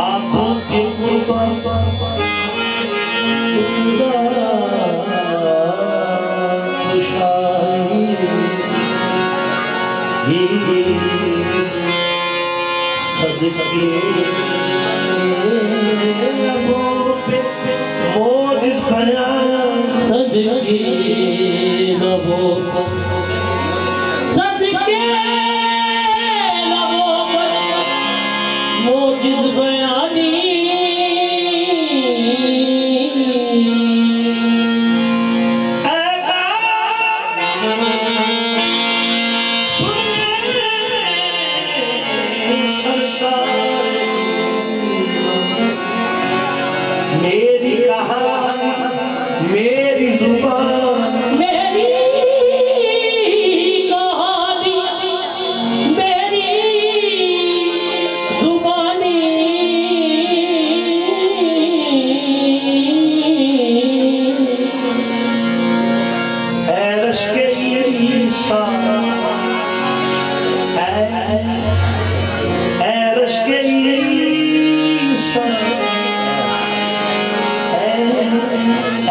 हाथों के कुर्बान सदके लबों पे मोज बना सदके लबों पर सदके लबों पर मोजिज़ बयानी मेरी कहा मेरी जुबान मेरी कहानी मेरी जुबानी ऐश के ईसा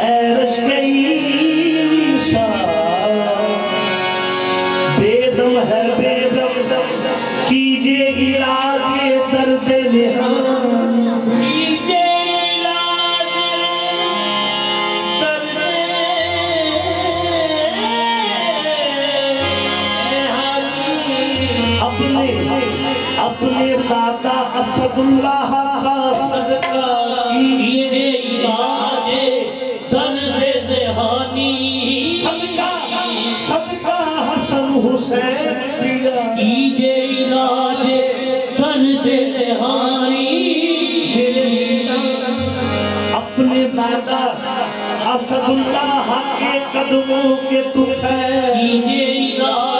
ऐश के ईसा बेदम है बेदम कीजिए इलाज दर्द निहान कीजिए इलाज दर्द निहान अपने अपने दादा असदुल्लाह का सदका कीजिए इलाज दर्द निहानी सदका सदका हसन हुसैन कीजिए इलाज दर्द निहानी अपने दादा असदुल्लाह के कदमों के तुफैल कीजिए इलाज